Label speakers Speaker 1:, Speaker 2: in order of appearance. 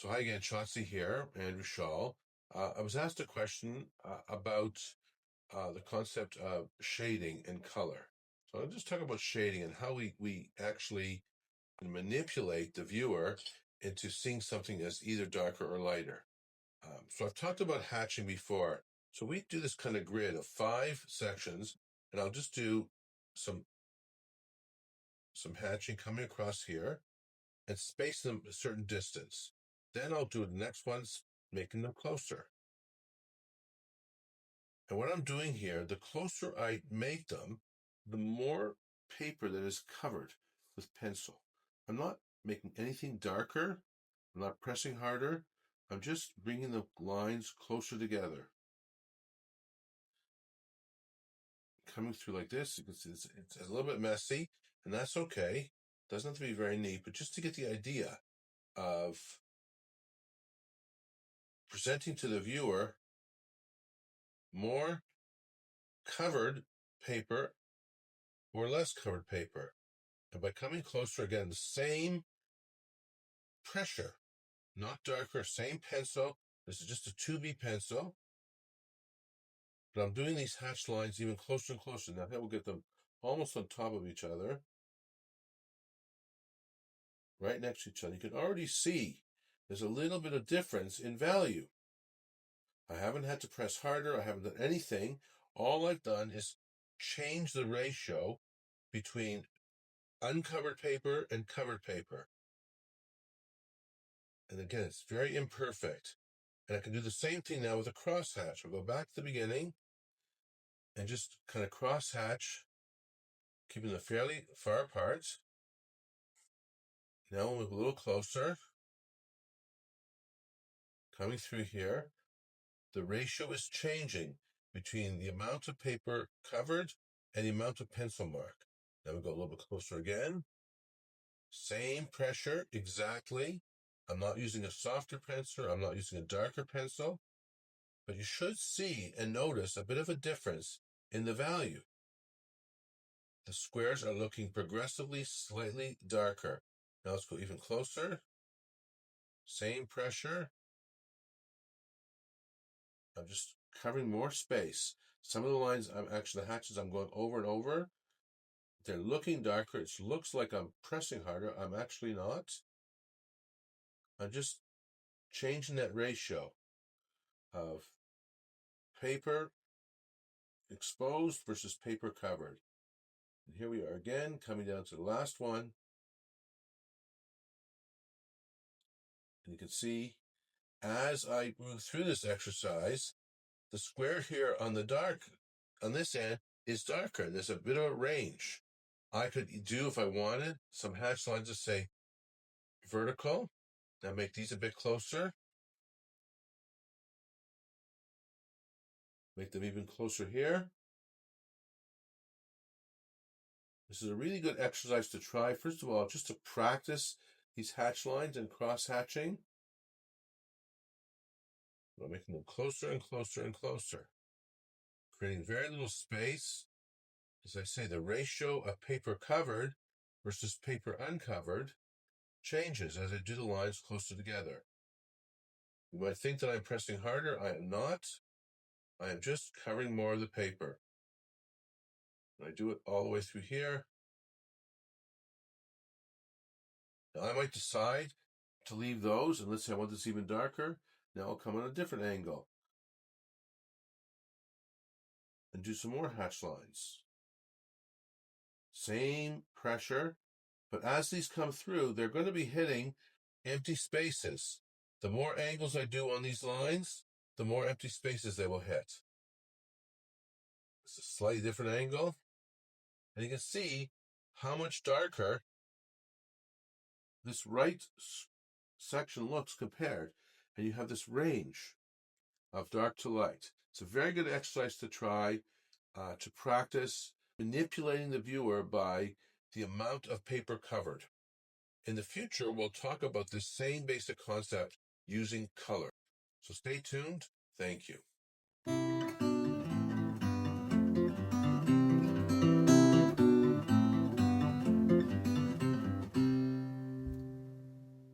Speaker 1: So hi again, Chauncey here, Andrew Shaw. I was asked a question about the concept of shading and color. So I'll just talk about shading and how we actually can manipulate the viewer into seeing something as either darker or lighter. So I've talked about hatching before. So we do this kind of grid of 5 sections, and I'll just do some hatching coming across here and space them a certain distance. Then I'll do the next ones, making them closer. And what I'm doing here, the closer I make them, the more paper that is covered with pencil. I'm not making anything darker. I'm not pressing harder. I'm just bringing the lines closer together. Coming through like this, you can see it's a little bit messy, and that's okay. Doesn't have to be very neat, but just to get the idea of presenting to the viewer more covered paper or less covered paper. And by coming closer again, the same pressure, not darker, same pencil. This is just a 2B pencil. But I'm doing these hatched lines even closer and closer. Now here we'll get them almost on top of each other. Right next to each other. You can already see there's a little bit of difference in value. I haven't had to press harder. I haven't done anything. All I've done is change the ratio between uncovered paper and covered paper. And again, it's very imperfect. And I can do the same thing now with a crosshatch. I'll go back to the beginning and just kind of crosshatch, keeping them fairly far apart. Now we'll move a little closer. Coming through here, the ratio is changing between the amount of paper covered and the amount of pencil mark. Now we go a little bit closer again. Same pressure, exactly. I'm not using a softer pencil. I'm not using a darker pencil. But you should see and notice a bit of a difference in the value. The squares are looking progressively slightly darker. Now let's go even closer. Same pressure. I'm just covering more space. Some of the lines, the hatches I'm going over and over. They're looking darker. It looks like I'm pressing harder. I'm actually not. I'm just changing that ratio of paper exposed versus paper covered. And here we are again, coming down to the last one. And you can see, as I move through this exercise, the square here on this end is darker. There's a bit of a range. I could do, if I wanted, some hatch lines to say vertical. Now make these a bit closer. Make them even closer here. This is a really good exercise to try. First of all, just to practice these hatch lines and cross hatching. I'm making them closer and closer and closer. Creating very little space. As I say, the ratio of paper covered versus paper uncovered changes as I do the lines closer together. You might think that I'm pressing harder. I am not. I am just covering more of the paper. And I do it all the way through here. Now I might decide to leave those, and let's say I want this even darker. Now I'll come on a different angle and do some more hatch lines. Same pressure, but as these come through, they're going to be hitting empty spaces. The more angles I do on these lines, the more empty spaces they will hit. It's a slightly different angle, and you can see how much darker this right section looks compared, and you have this range of dark to light. It's a very good exercise to try, to practice manipulating the viewer by the amount of paper covered. In the future, we'll talk about this same basic concept using color. So stay tuned. Thank you.